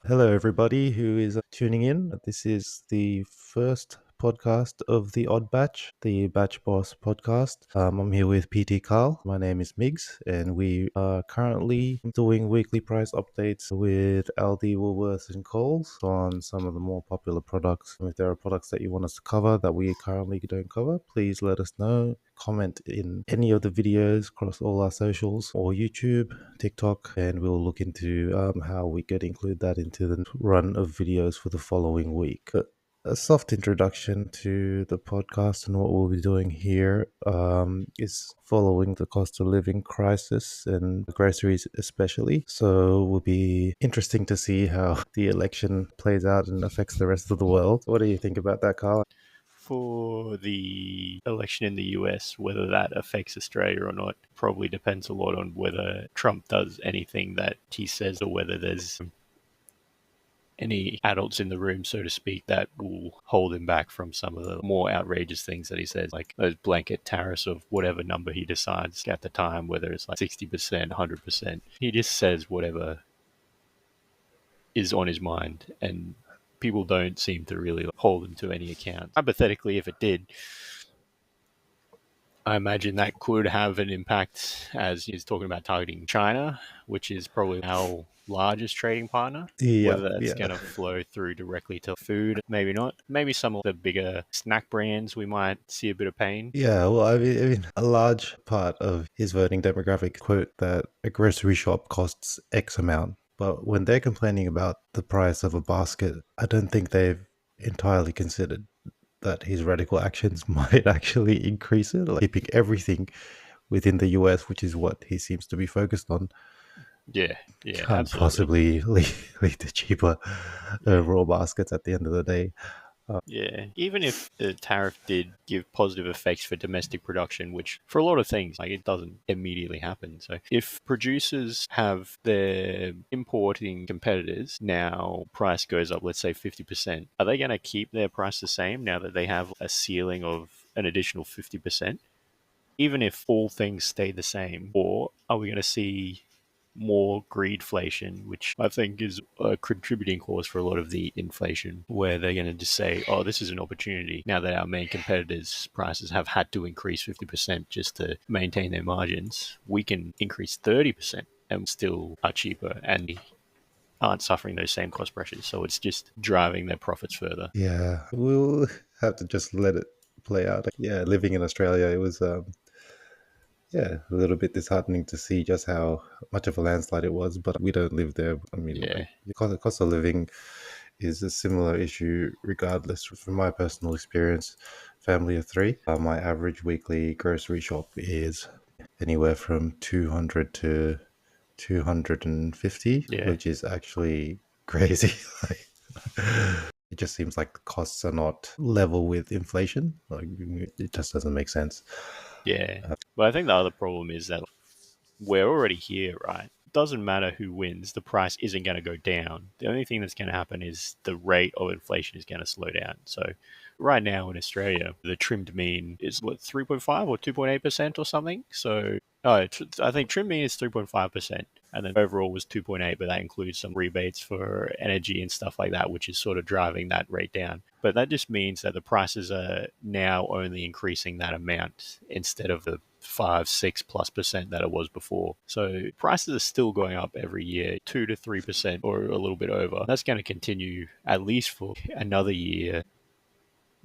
Hello, everybody who is tuning in. This is the first podcast of the Odd Batch, the Batch Boss podcast. I'm here with PT Karl. My name is Migs, and we are currently doing weekly price updates with Aldi, Woolworths, and Coles on some of the more popular products. If there are products that you want us to cover that we currently don't cover, please let us know. Comment in any of the videos across all our socials or YouTube, TikTok, and we'll look into how we could include that into the run of videos for the following week. But a soft introduction to the podcast and what we'll be doing here is following the cost of living crisis and groceries especially. So it will be interesting to see how the election plays out and affects the rest of the world. What do you think about that, Carl? For the election in the US, whether that affects Australia or not probably depends a lot on whether Trump does anything that he says or whether there's any adults in the room, so to speak, that will hold him back from some of the more outrageous things that he says, like those blanket tariffs of whatever number he decides at the time, whether it's like 60%, 100%. He just says whatever is on his mind, and people don't seem to really hold him to any account. Hypothetically, if it did, I imagine that could have an impact, as he's talking about targeting China, which is probably our largest trading partner. Yeah, Whether that's yeah. going to flow through directly to food, maybe not. Maybe some of the bigger snack brands, we might see a bit of pain. Yeah, well, I mean, a large part of his voting demographic quote that a grocery shop costs X amount. But when they're complaining about the price of a basket, I don't think they've entirely considered that his radical actions might actually increase it, like keeping everything within the US, which is what he seems to be focused on, Yeah, yeah, can't absolutely. possibly lead to cheaper Yeah. overall baskets at the end of the day. Yeah, even if the tariff did give positive effects for domestic production, which for a lot of things, like it doesn't immediately happen. So if producers have their importing competitors now price goes up, let's say 50%, are they going to keep their price the same now that they have a ceiling of an additional 50%? Even if all things stay the same, or are we going to see more greedflation, which I think is a contributing cause for a lot of the inflation, where they're going to just say, oh, this is an opportunity now that our main competitors' prices have had to increase 50% just to maintain their margins. We can increase 30% and still are cheaper and aren't suffering those same cost pressures. So it's just driving their profits further. Yeah, we'll have to just let it play out. Yeah, living in Australia, it was yeah, a little bit disheartening to see just how much of a landslide it was. But we don't live there. I mean, Yeah. like the cost of living is a similar issue, regardless. From my personal experience, family of three, my average weekly grocery shop is anywhere from 200 to 250, Yeah. which is actually crazy. Like, it just seems like the costs are not level with inflation. Like it just doesn't make sense. Yeah. But I think the other problem is that we're already here, right? Doesn't matter who wins, the price isn't going to go down. The only thing that's going to happen is the rate of inflation is going to slow down. So, right now in Australia, the trimmed mean is what 3.5 or 2.8% or something. So, I think trimmed mean is 3.5%, and then overall was 2.8, but that includes some rebates for energy and stuff like that, which is sort of driving that rate down. But that just means that the prices are now only increasing that amount instead of the 5, 6+% that it was before. So prices are still going up every year, 2 to 3% or a little bit over. That's going to continue at least for another year.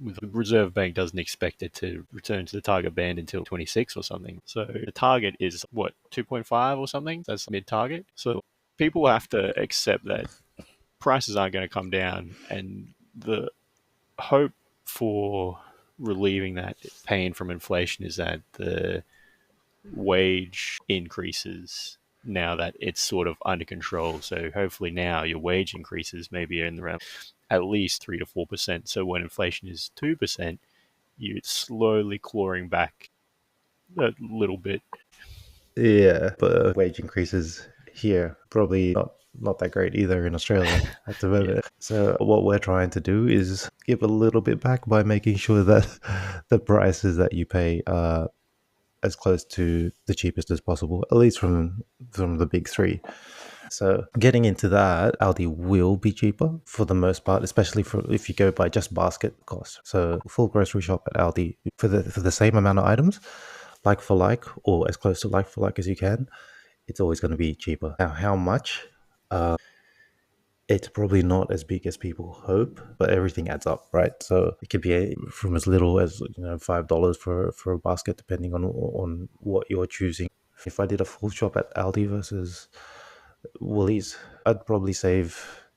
The Reserve Bank doesn't expect it to return to the target band until 26 or something. So the target is what, 2.5 or something? That's mid target. So people have to accept that prices aren't going to come down, and the hope for relieving that pain from inflation is that the wage increases now that it's sort of under control. So hopefully now your wage increases maybe in around at least 3 to 4%. So when inflation is 2%, you're slowly clawing back a little bit. Yeah, but wage increases here probably not that great either in Australia at the Yeah. moment. So what we're trying to do is give a little bit back by making sure that the prices that you pay are as close to the cheapest as possible, at least from the big three. So getting into that, Aldi will be cheaper for the most part, especially for if you go by just basket cost. So full grocery shop at Aldi for the same amount of items, like for like, or as close to like for like as you can, it's always going to be cheaper. Now, how much? It's probably not as big as people hope, but everything adds up, right? So it could be from as little as $5 for a basket, depending on what you're choosing. If I did a full shop at Aldi versus Woolies, I'd probably save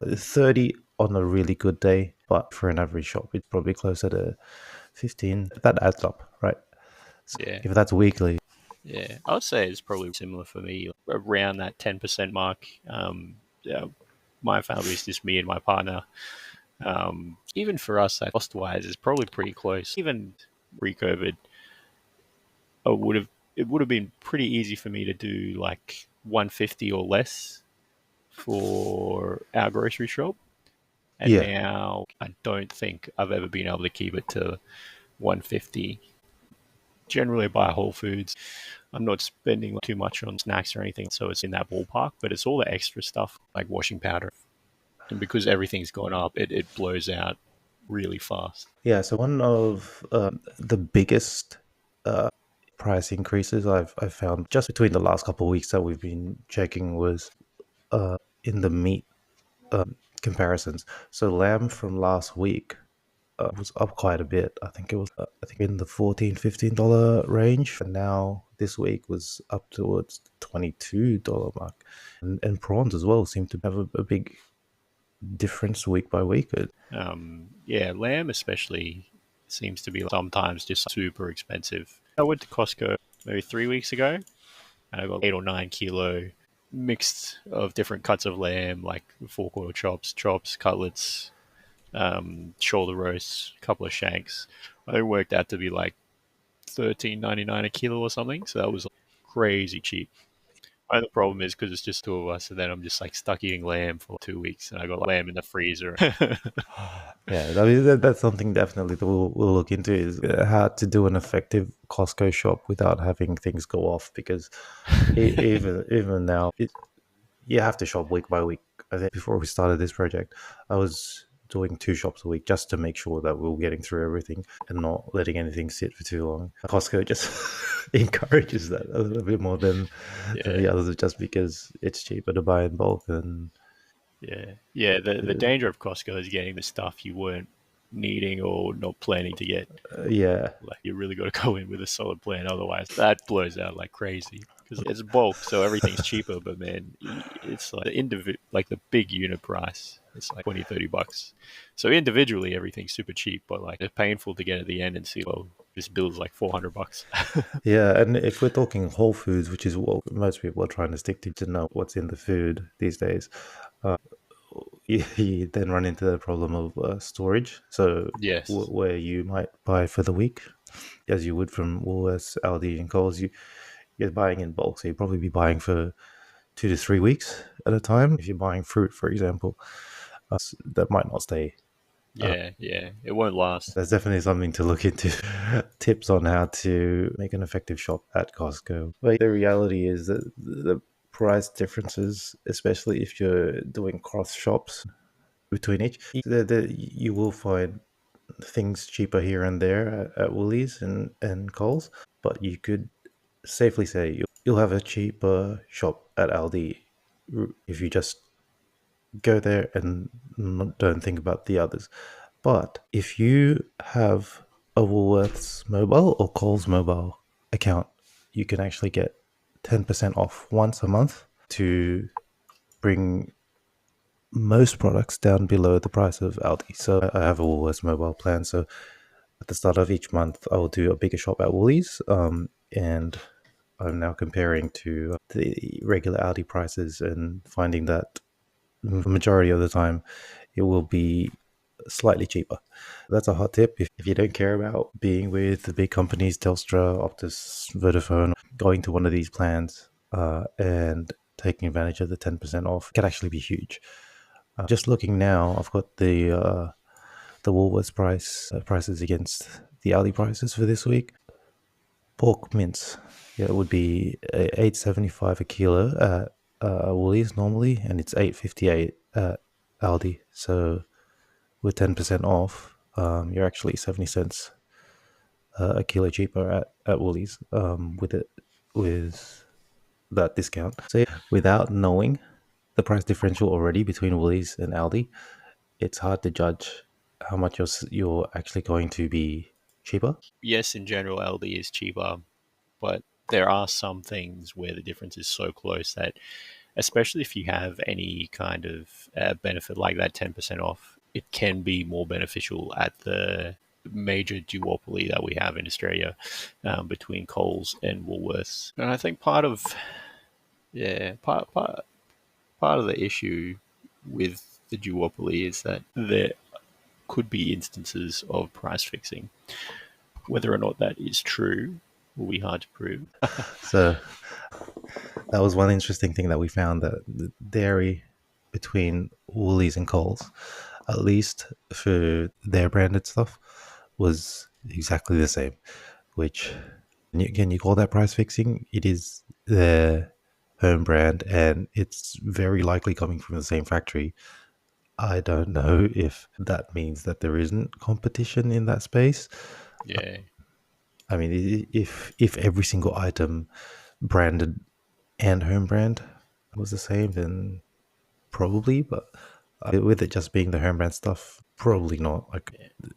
30 on a really good day, but for an average shop, it's probably closer to 15. That adds up, right? So Yeah, if that's weekly, yeah. I would say it's probably similar for me, around that 10% mark. Yeah, my family is just me and my partner. Even for us, cost wise, is probably pretty close. Even pre-COVID, I would have it would have been pretty easy for me to do like 150 or less for our grocery shop. And yeah. now I don't think I've ever been able to keep it to 150. Generally, I buy Whole Foods. I'm not spending too much on snacks or anything, so it's in that ballpark. But it's all the extra stuff like washing powder, and because everything's gone up, it blows out really fast. Yeah, so one of the biggest price increases I've found just between the last couple of weeks that we've been checking was in the meat comparisons. So lamb from last week was up quite a bit. I think it was in the $14-15 range. And now this week was up towards the $22 mark. And prawns as well seem to have a big difference week by week. Yeah, lamb especially seems to be sometimes just super expensive. I went to Costco maybe 3 weeks ago, and I got 8 or 9 kilo mixed of different cuts of lamb, like four-quarter chops, cutlets, shoulder roasts, a couple of shanks. I think it worked out to be like 13.99 a kilo or something. So that was crazy cheap. My other problem is because it's just two of us, and then I'm just like stuck eating lamb for 2 weeks, and I got lamb in the freezer. Yeah, I mean that's something definitely that we'll look into is how to do an effective Costco shop without having things go off because even now you have to shop week by week. I think before we started this project, I was doing 2 shops a week just to make sure that we were getting through everything and not letting anything sit for too long. Costco just encourages that a little bit more than Yeah, the others, just because it's cheaper to buy in bulk and yeah. The danger of Costco is getting the stuff you weren't needing or not planning to get. yeah. Like you really got to go in with a solid plan, otherwise that blows out like crazy. Because it's bulk, so everything's cheaper. But man, it's like like the big unit price. It's like 20, $30. So individually, everything's super cheap, but like it's painful to get at the end and see, well, this bill's like $400. Yeah, and if we're talking whole foods, which is what most people are trying to stick to know what's in the food these days, you then run into the problem of storage. So Yes. where you might buy for the week, as you would from Woolworths, Aldi, and Coles, you're buying in bulk, so you'll probably be buying for 2 to 3 weeks at a time. If you're buying fruit, for example, that might not stay. Yeah, yeah. It won't last. That's definitely something to look into. Tips on how to make an effective shop at Costco. But the reality is that the price differences, especially if you're doing cross shops between each, you will find things cheaper here and there at Woolies and Coles. But you could safely say you'll have a cheaper shop at Aldi if you just go there and don't think about the others. But if you have a Woolworths mobile or Coles mobile account, you can actually get 10% off once a month to bring most products down below the price of Aldi. So I have a Woolworths mobile plan. So at the start of each month, I will do a bigger shop at Woolies. And I'm now comparing to the regular Aldi prices and finding that the majority of the time it will be slightly cheaper. That's a hot tip if you don't care about being with the big companies, Telstra, Optus, Vodafone, going to one of these plans and taking advantage of the 10% off can actually be huge. Just looking now, I've got the Woolworths prices against the Aldi prices for this week. Pork mince, yeah, it would be 8.75 a kilo Woolies normally, and it's 8.58 at Aldi. So with 10% off, you're actually 70 cents a kilo cheaper at Woolies with that discount. So yeah, without knowing the price differential already between Woolies and Aldi, it's hard to judge how much you're actually going to be cheaper. Yes, in general, LD is cheaper, but there are some things where the difference is so close that, especially if you have any kind of benefit like that 10% off, it can be more beneficial at the major duopoly that we have in Australia, between Coles and Woolworths. And I think yeah, part of the issue with the duopoly is that there could be instances of price fixing. Whether or not that is true will be hard to prove. So that was one interesting thing that we found, that the dairy between Woolies and Coles, at least for their branded stuff, was exactly the same. Which can you call that price fixing? It is their home brand, and it's very likely coming from the same factory. I don't know if that means that there isn't competition in that space. Yeah, I mean, if every single item, branded and home brand, was the same, then probably. But with it just being the home brand stuff, probably not. Like, yeah,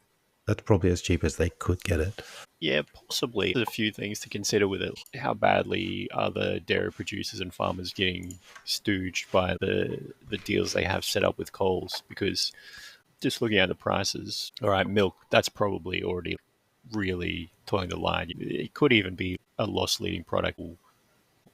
that's probably as cheap as they could get it. yeah, possibly. There's a few things to consider with it. How badly are the dairy producers and farmers getting stooged by the deals they have set up with Coles? Because just looking at the prices, all right, milk, that's probably already really toeing the line. It could even be a loss leading product.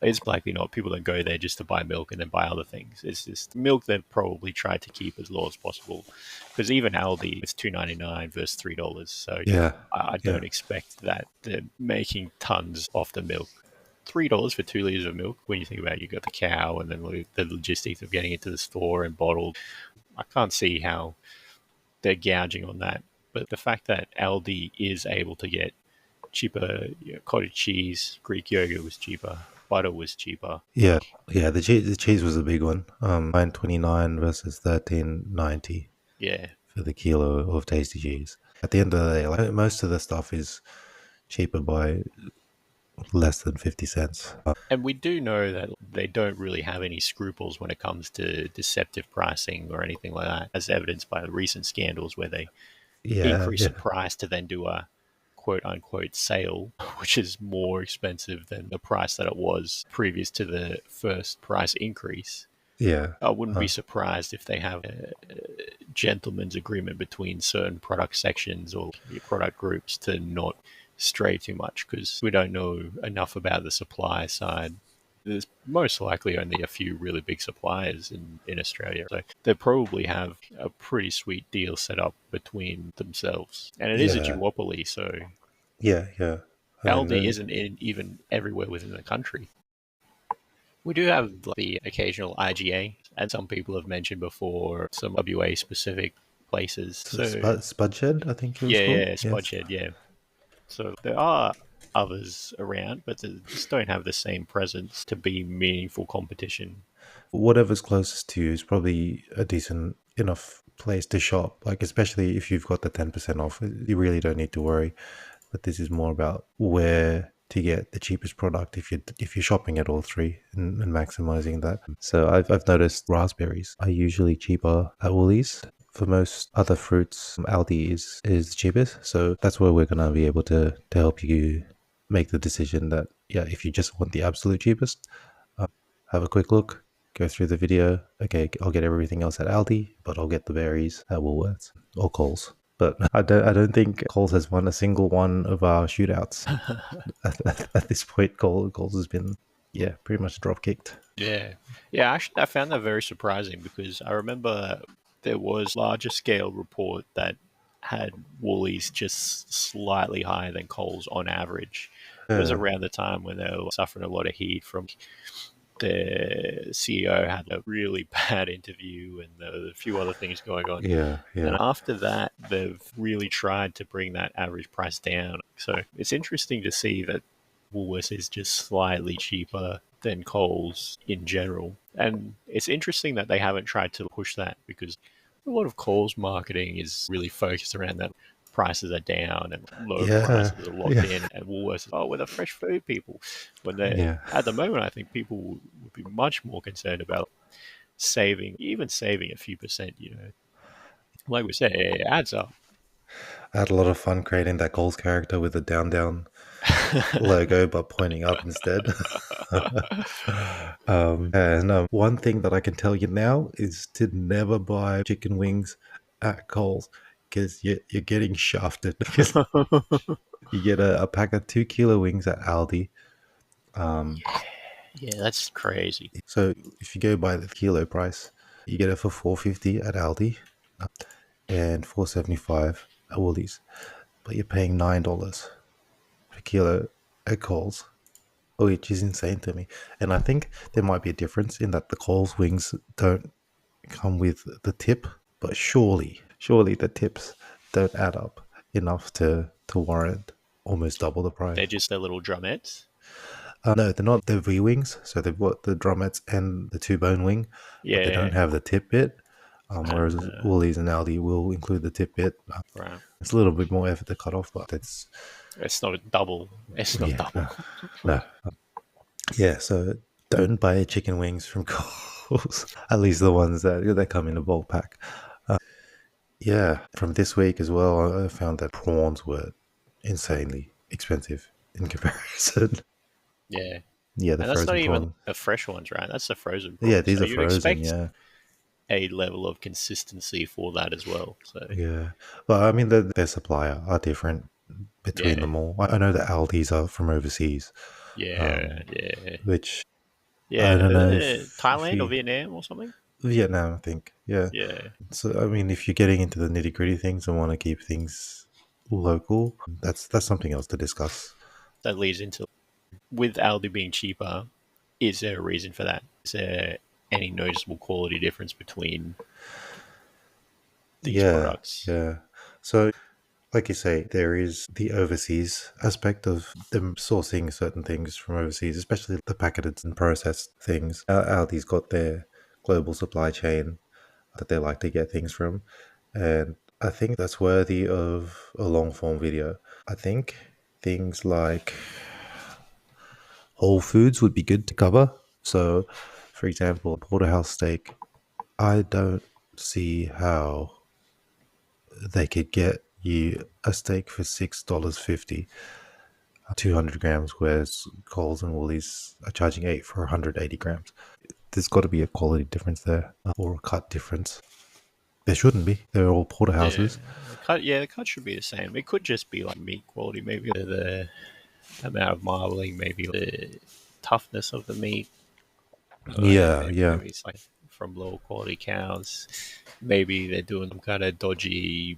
It's likely not. People don't go there just to buy milk and then buy other things. It's just milk they've probably tried to keep as low as possible. Because even Aldi, it's $2.99 versus $3. So Yeah, I yeah, don't expect that they're making tons off the milk. $3 for 2 liters of milk. When you think about it, you got the cow and then the logistics of getting it to the store and bottled. I can't see how they're gouging on that. But the fact that Aldi is able to get cheaper, cottage cheese, Greek yogurt was cheaper, butter was cheaper. yeah, yeah. The cheese was a big one. 9.29 versus 13.90 Yeah. for the kilo of tasty cheese. At the end of the day, like, most of the stuff is cheaper by less than 50 cents. And we do know that they don't really have any scruples when it comes to deceptive pricing or anything like that, as evidenced by the recent scandals where they Yeah, increase the yeah, price to then do a quote unquote sale, which is more expensive than the price that it was previous to the first price increase. yeah, I wouldn't be surprised if they have a gentleman's agreement between certain product sections or product groups to not stray too much because we don't know enough about the supply side. There's most likely only a few really big suppliers in Australia. So they probably have a pretty sweet deal set up between themselves. And it is a yeah, duopoly, so yeah, yeah. I mean, Aldi isn't even everywhere within the country. We do have the occasional IGA, and some people have mentioned before some WA specific places. So Spudshed, I think it was yeah, called. yeah, Yes. Spodshed, yeah. So there are others around, but they just don't have the same presence to be meaningful competition. Whatever's closest to you is probably a decent enough place to shop. Like, especially if you've got the 10% off, you really don't need to worry. But this is more about where to get the cheapest product if you're shopping at all three, and maximizing that. So I've noticed raspberries are usually cheaper at Woolies. For most other fruits, Aldi is the cheapest. So that's where we're gonna be able to help you make the decision that, yeah, if you just want the absolute cheapest, have a quick look, go through the video. Okay, I'll get everything else at Aldi, but I'll get the berries at Woolworths or Coles. But I don't think Coles has won a single one of our shootouts at this point. Coles has been, yeah, pretty much drop kicked. Yeah. Yeah, actually, I found that very surprising because I remember there was larger scale report that had Woolies just slightly higher than Coles on average. It was Yeah, around the time when they were suffering a lot of heat from the CEO had a really bad interview and there were a few other things going on. yeah, And yeah, after that, they've really tried to bring that average price down. So it's interesting to see that Woolworths is just slightly cheaper than Coles in general. And it's interesting that they haven't tried to push that because a lot of Coles marketing is really focused around that prices are down and low Yeah, prices are locked yeah, in, and Woolworths is, oh, we're the fresh food people. When they yeah. at the moment, I think people would be much more concerned about saving, even saving a few percent. Like we said, it adds up. I had a lot of fun creating that Coles character with the down logo, but pointing up instead. And one thing that I can tell you now is to never buy chicken wings at Coles because you're getting shafted. Because you get a pack of 2 kilo wings at Aldi. Um, Yeah, that's crazy. so if you go by the kilo price, you get it for 4.50 at Aldi and 4.75 at Woolies, but you're paying $9 per kilo at Coles, which is insane to me. And I think there might be a difference in that the Coles wings don't come with the tip, but surely the tips don't add up enough to warrant almost double the They're price. just their little drumettes. No, they're not. They're V wings, so they've got the drumettes and the two bone wing, but they Yeah, don't have the tip bit. Whereas uh, Woolies and Aldi will include the tip bit. right. It's a little bit more effort to cut off, but it's It's not a double. It's not yeah, double. no. Yeah, so don't buy chicken wings from Coles. At least the ones that come in a bulk pack. Yeah, from this week as well, I found that prawns were insanely expensive in comparison. Yeah, Yeah, the and that's not frozen even prawn. the fresh ones, right? That's the frozen Yeah, prawns. these So are you'd frozen. expect Yeah, a level of consistency for that as well. So yeah. But I mean, their supplier are different between yeah, them all. I know that Aldi's are from overseas, yeah, yeah, which I yeah. don't know if Thailand or you Vietnam or something. Vietnam, I think. Yeah. Yeah, So I mean, if you're getting into the nitty gritty things and want to keep things local, that's something else to discuss. that leads into with Aldi being cheaper. Is there a reason for that? Is there any noticeable quality difference between these Yeah, products? yeah. So, like you say, there is the overseas aspect of them sourcing certain things from overseas, especially the packaged and processed things. Aldi's got their global supply chain that they like to get things from, and I think that's worthy of a long form video. I think things like whole foods would be good to cover. So, for example, porterhouse steak, I don't see how they could get you a steak for $6.50, 200 grams, whereas Coles and Woolies are charging 8 for 180 grams. There's got to be a quality difference there, or a cut difference. There shouldn't be. They're all Yeah, porterhouses. the cut should be the same. It could just be like meat quality, maybe the amount of marbling, maybe the toughness of the meat. Yeah, yeah. Maybe it's like from low quality cows. Maybe they're doing some kind of dodgy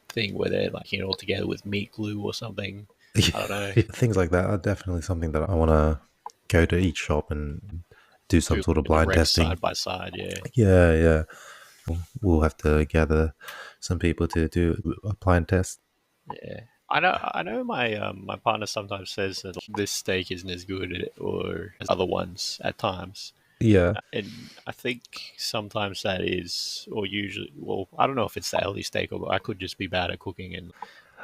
thing where they're like all together with meat glue or something. I don't know. Things like that are definitely something that I want to go to each shop and do some Do sort of the blind Rex testing. side by side, yeah. Yeah, yeah. We'll have to gather some people to do a blind test. Yeah, I know. My partner sometimes says that this steak isn't as good or as other ones at times, Yeah, and I think sometimes that is, or usually, well, I don't know if it's the LD steak or I could just be bad at cooking and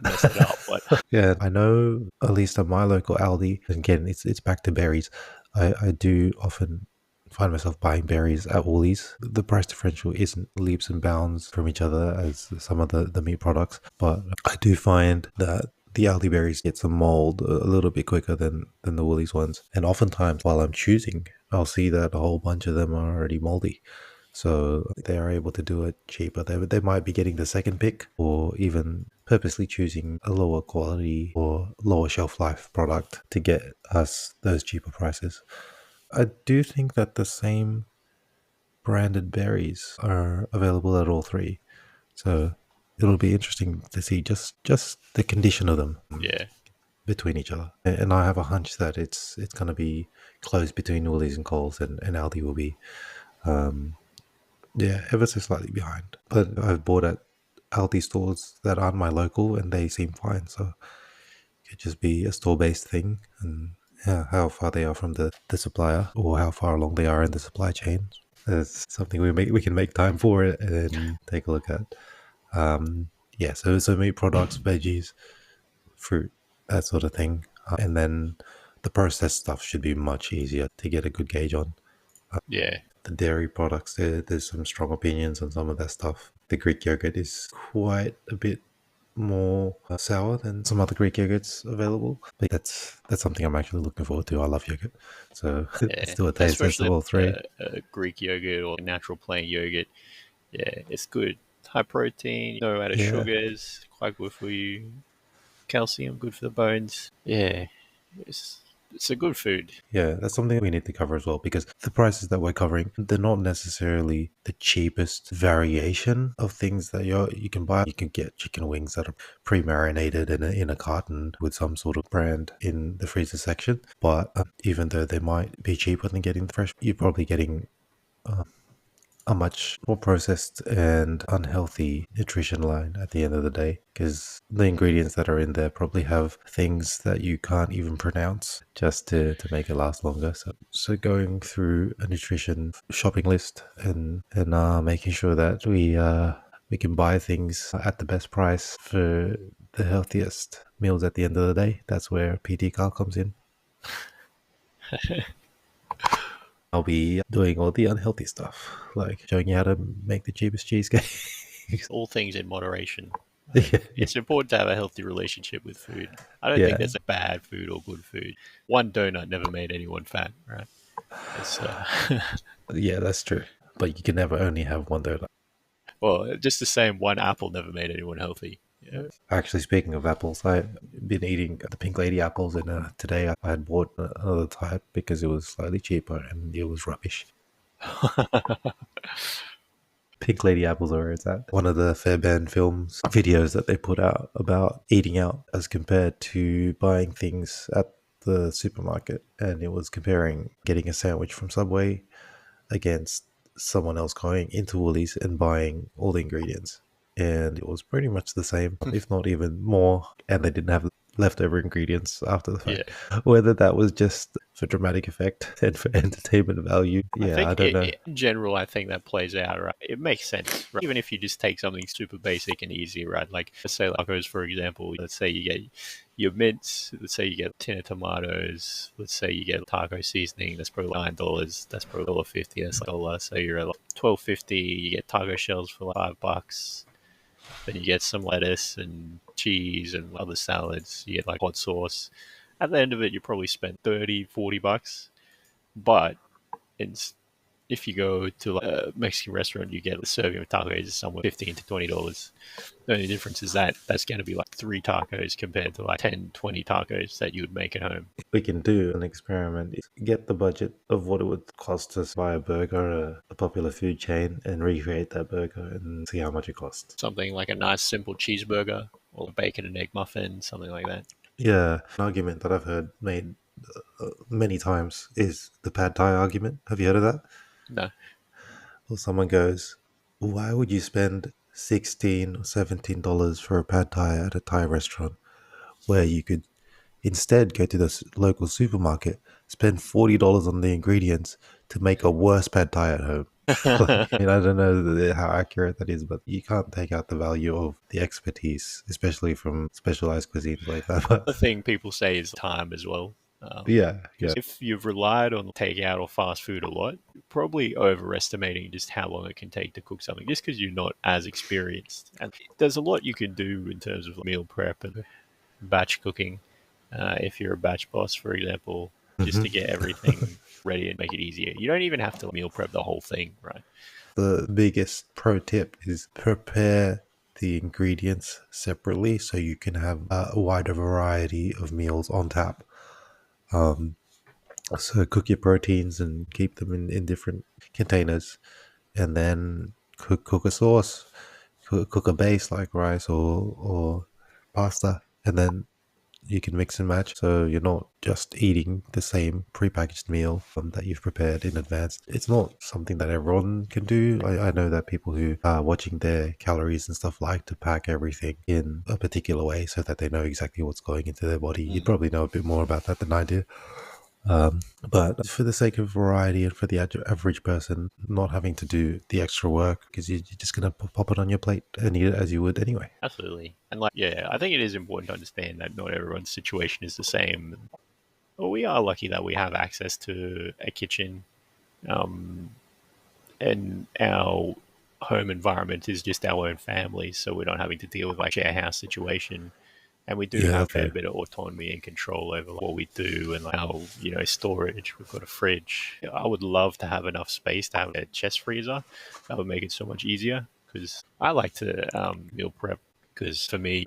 mess it up. But yeah. I know at least at my local Aldi. Again, it's back to berries. I do often find myself buying berries at Woolies. The price differential isn't leaps and bounds from each other as some of the meat products, but I do find that the Aldi berries get some mold a little bit quicker than the Woolies ones. And oftentimes, while I'm choosing, I'll see that a whole bunch of them are already moldy. So they are able to do it cheaper. They might be getting the second pick or even purposely choosing a lower quality or lower shelf life product to get us those cheaper prices. I do think that the same branded berries are available at all three. So it'll be interesting to see just the condition of them yeah, between each other. And I have a hunch that it's going to be close between Woolies and Coles, and Aldi will be um, yeah, ever so slightly behind. But I've bought at Aldi stores that aren't my local and they seem fine. So it could just be a store based thing. how far they are from the supplier or how far along they are in the supply chain. That's something we can make time for it and take a look at. Um, yeah, so meat products, veggies, fruit, that sort of thing, and then the processed stuff should be much easier to get a good gauge on. Yeah, The dairy products, there's some strong opinions on some of that stuff. The Greek yogurt is quite a bit more sour than some other Greek yogurts available. But that's something I'm actually looking forward to. I love yogurt, so let's yeah. do a taste test of Especially all three. Greek yogurt or natural plain yogurt. Yeah, it's good. High protein, no added Yeah, sugars, quite good for you. Calcium, good for the bones. Yeah, it's a good food. yeah, that's something we need to cover as well because the prices that we're covering, they're not necessarily the cheapest variation of things that you can buy. You can get chicken wings that are pre-marinated in a carton with some sort of brand in the freezer section. But even though they might be cheaper than getting the fresh, you're probably getting a much more processed and unhealthy nutrition line at the end of the day because the ingredients that are in there probably have things that you can't even pronounce just to make it last longer. So going through a nutrition shopping list and making sure that we can buy things at the best price for the healthiest meals at the end of the day. That's where PT Carl comes in. I'll be doing all the unhealthy stuff, like showing you how to make the cheapest cheesecake. All things in moderation. yeah, yeah, It's important to have a healthy relationship with food. I don't think yeah, there's a bad food or good food. One donut never made anyone fat, right? It's yeah. That's true. But you can never only have one donut. well, just the same. One apple never made anyone healthy. Yeah. Actually, speaking of apples, I've been eating the Pink Lady apples, and today I had bought another type because it was slightly cheaper and it was rubbish. Pink Lady apples are where it's at. One of the Fairbairn films videos that they put out about eating out as compared to buying things at the supermarket, and it was comparing getting a sandwich from Subway against someone else going into Woolies and buying all the ingredients. And it was pretty much the same, if not even more. And they didn't have leftover ingredients after the Yeah. fact. Whether that was just for dramatic effect and for entertainment value, I yeah, I think don't know. in general, I think that plays out, right? It makes sense, right? Even if you just take something super basic and easy, right? Like, let's say tacos, for example. Let's say you get your mince. Let's say you get a tin of tomatoes. Let's say you get taco seasoning. That's probably $9. That's probably $1.50. That's like $1. So you're at like $12.50. You get taco shells for like $5. Then you get some lettuce and cheese and other salads. You get like hot sauce. At the end of it, you probably spent 30, $40. But it's if you go to like a Mexican restaurant, you get a serving of tacos somewhere $15 to $20. The only difference is that that's going to be like 3 tacos compared to like 10, 20 tacos that you would make at home. We can do an experiment. Get the budget of what it would cost us to buy a burger, a popular food chain, and recreate that burger and see how much it costs. Something like a nice simple cheeseburger or a bacon and egg muffin, something like that. Yeah, an argument that I've heard made many times is the pad thai argument. Have you heard of that? No. Well, someone goes, "Why would you spend $16 or $17 for a pad thai at a Thai restaurant where you could instead go to the local supermarket, spend $40 on the ingredients to make a worse pad thai at home?" Like, I don't know how accurate that is, but you can't take out the value of the expertise, especially from specialized cuisines like that. The thing people say is time as well. Yeah, yeah. Because if you've relied on takeout or fast food a lot, you're probably overestimating just how long it can take to cook something, just because you're not as experienced. And there's a lot you can do in terms of meal prep and batch cooking. If you're a batch boss, for example, just hmm to get everything ready and make it easier. You don't even have to meal prep the whole thing, right? The biggest pro tip is prepare the ingredients separately so you can have a wider variety of meals on tap. Um, so cook your proteins and keep them in different containers, and then cook a sauce, cook a base like rice or pasta, and then you can mix and match so you're not just eating the same prepackaged meal that you've prepared in advance. It's not something that everyone can do. I know that people who are watching their calories and stuff like to pack everything in a particular way so that they know exactly what's going into their body. You'd probably know a bit more about that than I do. But for the sake of variety and for the average person, not having to do the extra work because you're just going to pop it on your plate and eat it as you would anyway. Absolutely. And like, yeah, I think it is important to understand that not everyone's situation is the same. Well, we are lucky that we have access to a kitchen, um, and our home environment is just our own family, so we're not having to deal with like share house situation. And we do Yeah, have a that's fair true. bit of autonomy and control over what we do and like our, storage. We've got a fridge. I would love to have enough space to have a chest freezer. That would make it so much easier because I like to meal prep because for me,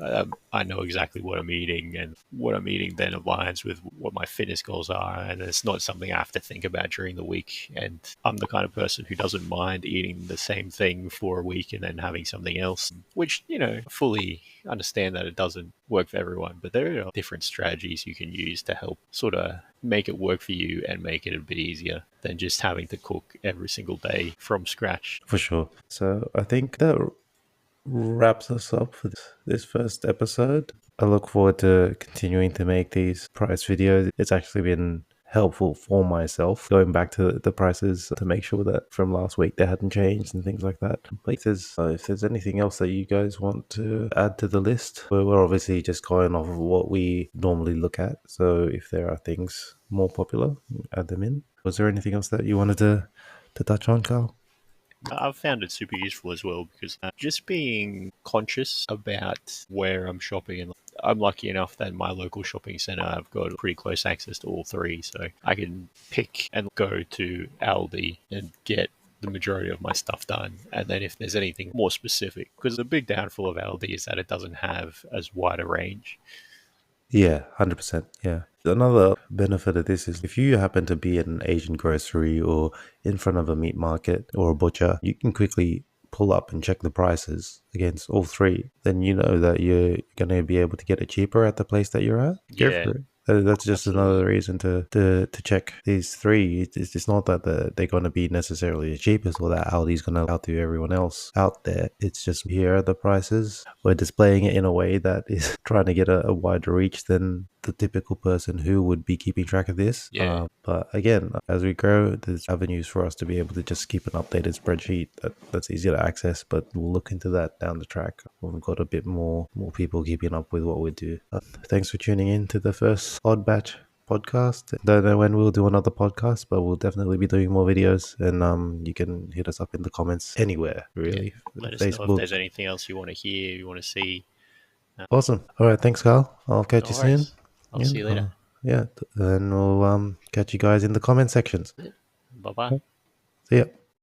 I know exactly what I'm eating, and what I'm eating then aligns with what my fitness goals are, and it's not something I have to think about during the week. And I'm the kind of person who doesn't mind eating the same thing for a week and then having something else, which, fully understand that it doesn't work for everyone, but there are different strategies you can use to help sort of make it work for you and make it a bit easier than just having to cook every single day from scratch. For sure. So I think that wraps us up for this first episode. I look forward to continuing to make these price videos. It's actually been helpful for myself going back to the prices to make sure that from last week they hadn't changed and things like that. But if there's anything else that you guys want to add to the list, we're obviously just going off of what we normally look at. So if there are things more popular, add them in. Was there anything else that you wanted to touch on, Carl? I've found it super useful as well because just being conscious about where I'm shopping, and I'm lucky enough that in my local shopping center I've got pretty close access to all three, so I can pick and go to Aldi and get the majority of my stuff done. And then if there's anything more specific, because the big downfall of Aldi is that it doesn't have as wide a range. Yeah, 100%. Yeah. Another benefit of this is if you happen to be at an Asian grocery or in front of a meat market or a butcher, you can quickly pull up and check the prices against all three. Then you know that you're going to be able to get it cheaper at the place that you're at. Go Yeah, for it. That's just absolutely. another reason to check these three. It's not that they're going to be necessarily the cheapest or that Aldi's going to outdo everyone else out there. It's just here are the prices. We're displaying it in a way that is trying to get a wider reach than the typical person who would be keeping track of this. Yeah, But again, as we grow, there's avenues for us to be able to just keep an updated spreadsheet that's easier to access. But we'll look into that down the track when we've got a bit more people keeping up with what we do. Thanks for tuning in to the first Odd Batch podcast. Don't know when we'll do another podcast, but we'll definitely be doing more videos. And you can hit us up in the comments anywhere, yeah. really. Let us know if Facebook. there's anything else you want to hear, you want to see. Awesome. All right. Thanks, Carl. I'll catch No you soon. worries. I'll Yeah. see you later. Yeah. And we'll catch you guys in the comment sections. Bye bye. See ya.